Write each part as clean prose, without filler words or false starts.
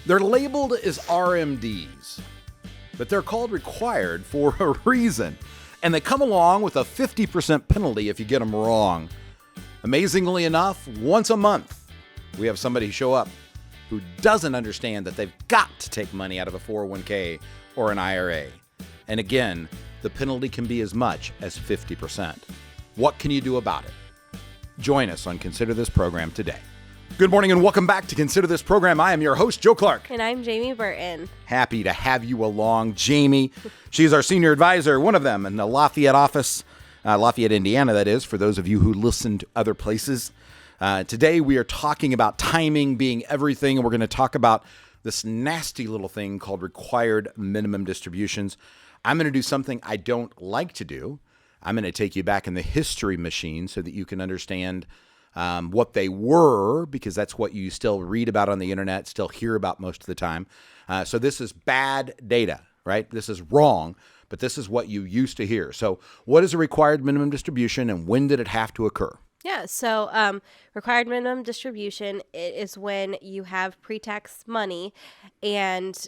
They're labeled as RMDs, but they're called required for a reason. And they come along with a 50% penalty if you get them wrong. Amazingly enough, once a month, we have somebody show up who doesn't understand that they've got to take money out of a 401k or an IRA. And again, the penalty can be as much as 50%. What can you do about it? Join us on Consider This Program today. Good morning and welcome back to Consider This Program. I am your host, Joe Clark. And I'm Jamie Burton. Happy to have you along, Jamie. She's our senior advisor, one of them in the Lafayette office, Lafayette, Indiana, that is, for those of you who listen to other places. Today we are talking about timing being everything, and we're going to talk about this nasty little thing called required minimum distributions. I'm going to do something I don't like to do. I'm going to take you back in the history machine so that you can understand what they were, because that's what you still read about on the internet, still hear about most of the time. So this is bad data, right? This is wrong, but this is what you used to hear. So what is a required minimum distribution and when did it have to occur? Yeah, so required minimum distribution is when you have pre-tax money, and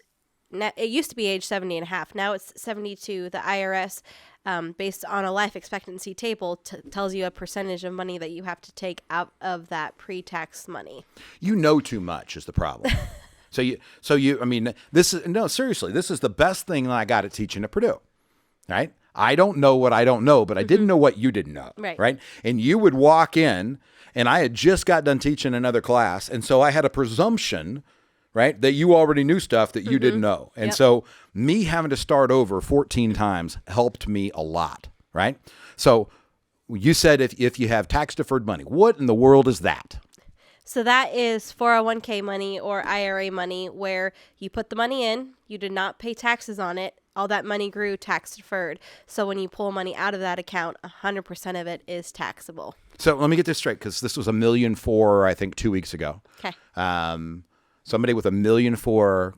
it used to be age 70 and a half. Now it's 72. The IRS, based on a life expectancy table, tells you a percentage of money that you have to take out of that pre-tax money. You know too much is the problem. Seriously, this is the best thing that I got at teaching at Purdue, right? I don't know what I don't know, but I didn't know what you didn't know, right? And you would walk in, and I had just got done teaching another class, and so I had a presumption, right, that you already knew stuff that you didn't know. And so me having to start over 14 times helped me a lot, right? So you said if you have tax-deferred money, what in the world is that? So that is 401k money or IRA money where you put the money in, you did not pay taxes on it, all that money grew tax-deferred. So when you pull money out of that account, 100% of it is taxable. So let me get this straight, because this was $1.4 million, I think, 2 weeks ago. Okay. Somebody with $1.4 million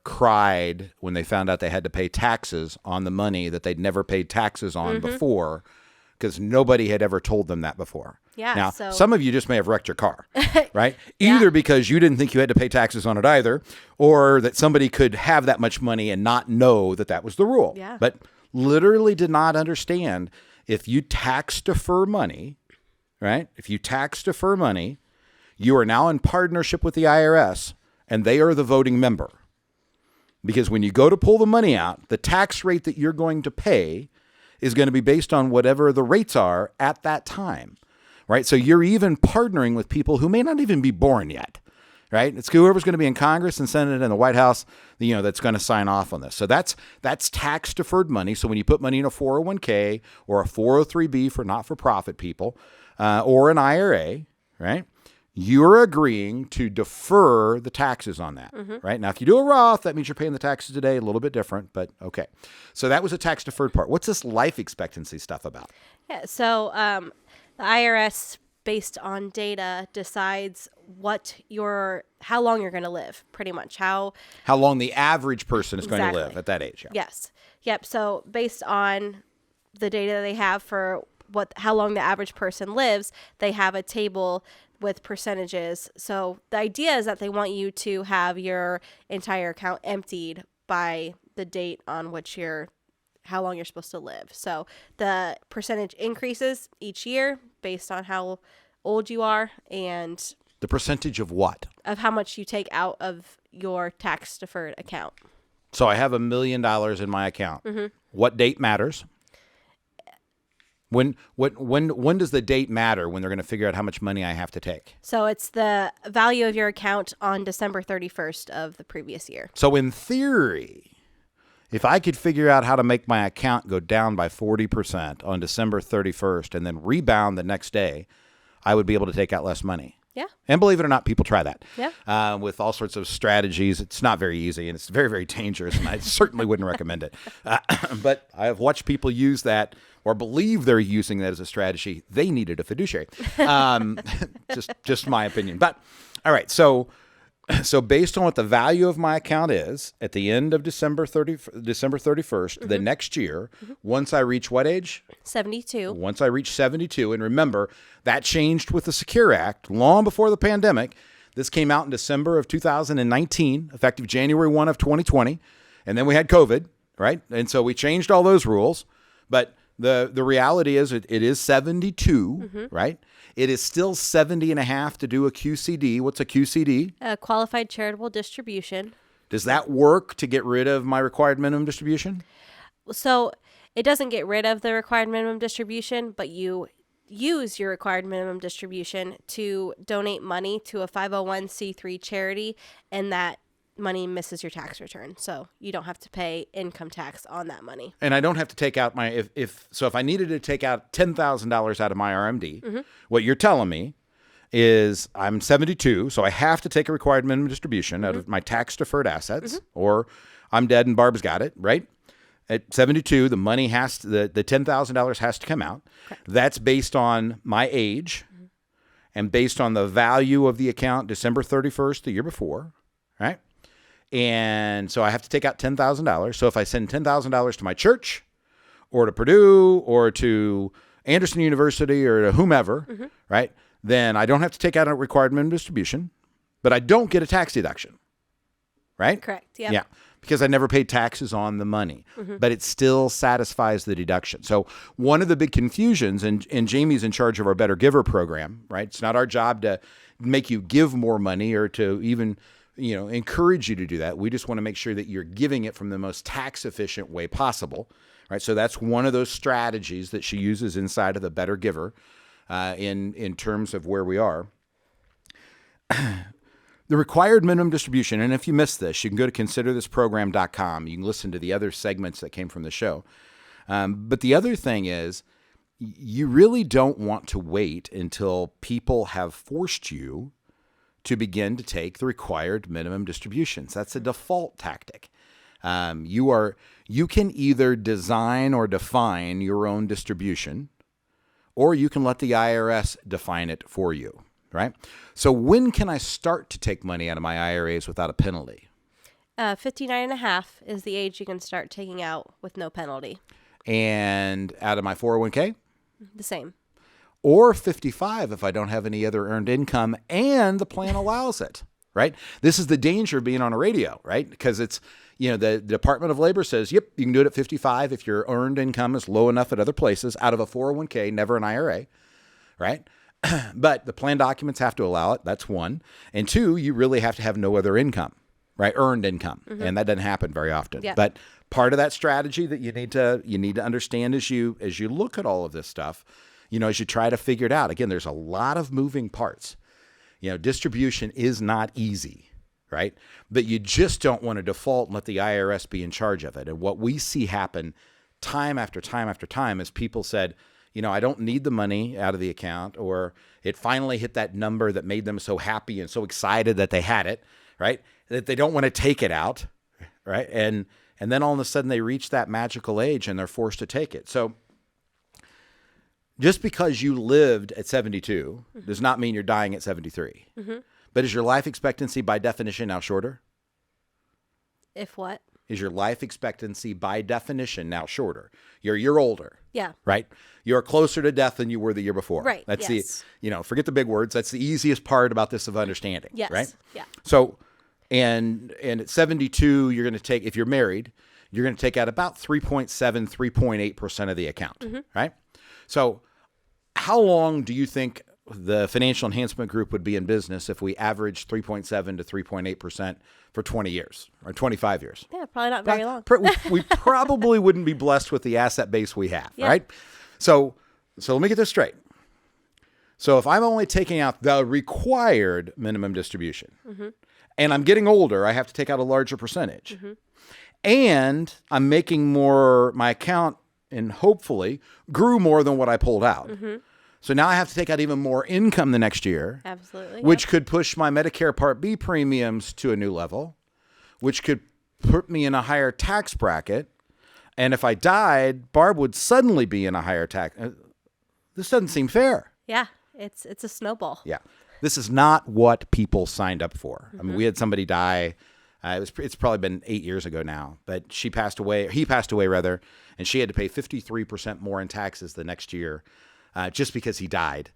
cried when they found out they had to pay taxes on the money that they'd never paid taxes on before, because nobody had ever told them that before. Yeah. Now, so some of you just may have wrecked your car, right? Either because you didn't think you had to pay taxes on it either, or that somebody could have that much money and not know that that was the rule. Yeah. But literally did not understand if you tax defer money, right? If you tax defer money, you are now in partnership with the IRS, and they are the voting member. Because when you go to pull the money out, the tax rate that you're going to pay is going to be based on whatever the rates are at that time, right? So you're even partnering with people who may not even be born yet, right? It's whoever's going to be in Congress and Senate and the White House, that's going to sign off on this. So that's tax deferred money. So when you put money in a 401k or a 403b for not-for-profit people, or an IRA, right? You're agreeing to defer the taxes on that, right? Now, if you do a Roth, that means you're paying the taxes today, a little bit different, but okay. So that was a tax deferred part. What's this life expectancy stuff about? Yeah, so the IRS, based on data, decides how long you're going to live, pretty much. How long the average person is going to live at that age. Yeah. Yes. Yep. So based on the data they have for how long the average person lives, they have a table with percentages. So the idea is that they want you to have your entire account emptied by the date on which how long you're supposed to live. So the percentage increases each year based on how old you are, and the percentage of what? Of how much you take out of your tax deferred account. So I have $1 million in my account. What date matters? When does the date matter when they're going to figure out how much money I have to take? So it's the value of your account on December 31st of the previous year. So in theory, if I could figure out how to make my account go down by 40% on December 31st and then rebound the next day, I would be able to take out less money. Yeah. And believe it or not, people try that. Yeah. With all sorts of strategies. It's not very easy, and it's very, very dangerous, and I certainly wouldn't recommend it. But I have watched people use that or believe they're using that as a strategy. They needed a fiduciary. Just my opinion. But all right, so based on what the value of my account is at the end of December 31st, the next year, once I reach what age? 72. Once I reach 72, and remember, that changed with the Secure Act long before the pandemic. This came out in December of 2019, effective January 1 of 2020. And then we had COVID, right? And so we changed all those rules. But the reality is it is 72, right? It is still 70 and a half to do a QCD. What's a QCD? A qualified charitable distribution. Does that work to get rid of my required minimum distribution? So it doesn't get rid of the required minimum distribution, but you use your required minimum distribution to donate money to a 501c3 charity, and that money misses your tax return. So you don't have to pay income tax on that money. And I don't have to take out my, if I needed to take out $10,000 out of my RMD, what you're telling me is I'm 72, so I have to take a required minimum distribution out of my tax deferred assets, or I'm dead and Barb's got it, right? At 72, the money has to, the $10,000 has to come out. Correct. That's based on my age and based on the value of the account December 31st, the year before, right? And so I have to take out $10,000. So if I send $10,000 to my church or to Purdue or to Anderson University or to whomever, right? Then I don't have to take out a required minimum distribution, but I don't get a tax deduction, right? Correct. Yep. Yeah, because I never paid taxes on the money, but it still satisfies the deduction. So one of the big confusions, and Jamie's in charge of our Better Giver program, right? It's not our job to make you give more money or to even, encourage you to do that. We just want to make sure that you're giving it from the most tax efficient way possible, right? So that's one of those strategies that she uses inside of the Better Giver in terms of where we are. The required minimum distribution, and if you missed this, you can go to considerthisprogram.com. You can listen to the other segments that came from the show. But the other thing is, you really don't want to wait until people have forced you to begin to take the required minimum distributions. That's a default tactic. You can either design or define your own distribution, or you can let the IRS define it for you, right? So when can I start to take money out of my IRAs without a penalty? 59 and a half is the age you can start taking out with no penalty. And out of my 401k? The same. Or 55 if I don't have any other earned income and the plan allows it, right? This is the danger of being on a radio, right? Because it's, the Department of Labor says, yep, you can do it at 55 if your earned income is low enough at other places out of a 401k, never an IRA, right? But the plan documents have to allow it. That's one. And two, you really have to have no other income, right? Earned income. And that doesn't happen very often. Yeah. But part of that strategy that you need to understand as you look at all of this stuff, as you try to figure it out. Again, there's a lot of moving parts. Distribution is not easy, right? But you just don't want to default and let the IRS be in charge of it. And what we see happen time after time after time is people said, I don't need the money out of the account, or it finally hit that number that made them so happy and so excited that they had it, right? That they don't want to take it out, right? And then all of a sudden they reach that magical age and they're forced to take it. So just because you lived at 72 does not mean you're dying at 73. But is your life expectancy by definition now shorter? If what? Is your life expectancy by definition now shorter? You're a year older. Yeah. Right? You're closer to death than you were the year before. Right. That's yes. forget the big words. That's the easiest part about this of understanding. Yes. Right? Yeah. So, and at 72, you're going to take, if you're married, you're going to take out about 3.7, 3.8% of the account. Right? So how long do you think the Financial Enhancement Group would be in business if we averaged 3.7 to 3.8% for 20 years or 25 years? Yeah, probably not very long. We probably wouldn't be blessed with the asset base we have, right? So let me get this straight. So if I'm only taking out the required minimum distribution and I'm getting older, I have to take out a larger percentage. And I'm making more, my account and hopefully grew more than what I pulled out. So now I have to take out even more income the next year. Absolutely. Which could push my Medicare Part B premiums to a new level, which could put me in a higher tax bracket. And if I died, Barb would suddenly be in a higher tax. This doesn't seem fair. Yeah, it's a snowball. Yeah. This is not what people signed up for. I mean, we had somebody die. It's probably been 8 years ago now, but he passed away, and she had to pay 53% more in taxes the next year just because he died.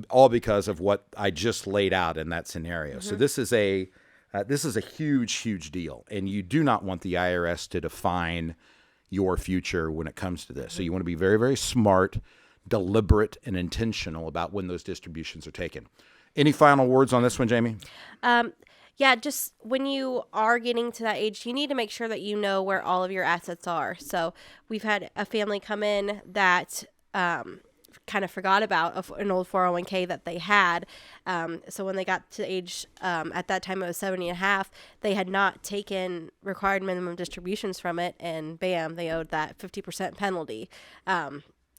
all because of what I just laid out in that scenario. So this is a huge, huge deal, and you do not want the IRS to define your future when it comes to this. So you want to be very, very smart, deliberate, and intentional about when those distributions are taken. Any final words on this one, Jamie? Yeah, just when you are getting to that age, you need to make sure that you know where all of your assets are. So we've had a family come in that kind of forgot about an old 401k that they had. So when they got to age, at that time it was 70 and a half, they had not taken required minimum distributions from it, and bam, they owed that 50% penalty,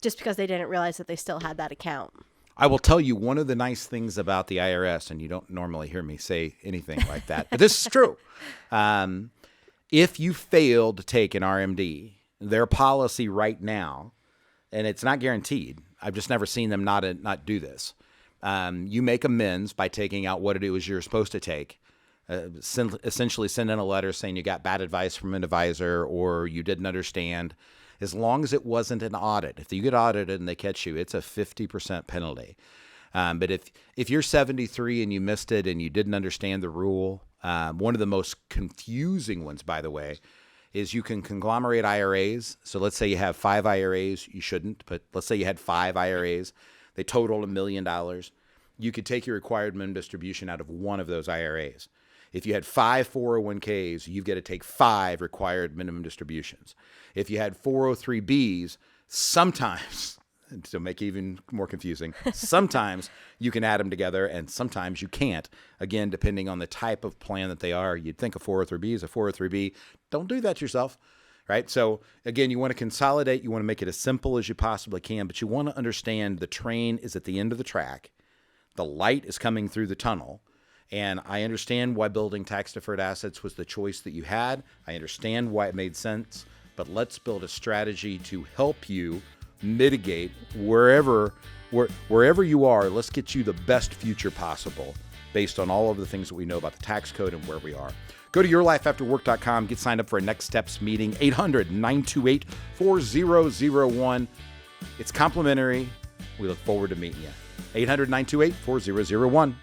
just because they didn't realize that they still had that account. I will tell you one of the nice things about the IRS, and you don't normally hear me say anything like that, but this is true. If you failed to take an RMD, their policy right now, and it's not guaranteed, I've just never seen them not do this. You make amends by taking out what it was you're supposed to take. Essentially send in a letter saying you got bad advice from an advisor or you didn't understand. As long as it wasn't an audit. If you get audited and they catch you, it's a 50% penalty. But if you're 73 and you missed it and you didn't understand the rule, one of the most confusing ones, by the way, is you can conglomerate IRAs. So let's say you have 5 IRAs. You shouldn't, but let's say you had 5 IRAs. They total $1 million. You could take your required minimum distribution out of one of those IRAs. If you had 5 401ks, you've got to take 5 required minimum distributions. If you had 403bs, sometimes, to make it even more confusing, sometimes you can add them together and sometimes you can't. Again, depending on the type of plan that they are, you'd think a 403b is a 403b. Don't do that yourself, right? So again, you want to consolidate. You want to make it as simple as you possibly can, but you want to understand the train is at the end of the track. The light is coming through the tunnel. And I understand why building tax-deferred assets was the choice that you had. I understand why it made sense. But let's build a strategy to help you mitigate wherever you are. Let's get you the best future possible based on all of the things that we know about the tax code and where we are. Go to yourlifeafterwork.com. Get signed up for a Next Steps meeting, 800-928-4001. It's complimentary. We look forward to meeting you. 800-928-4001.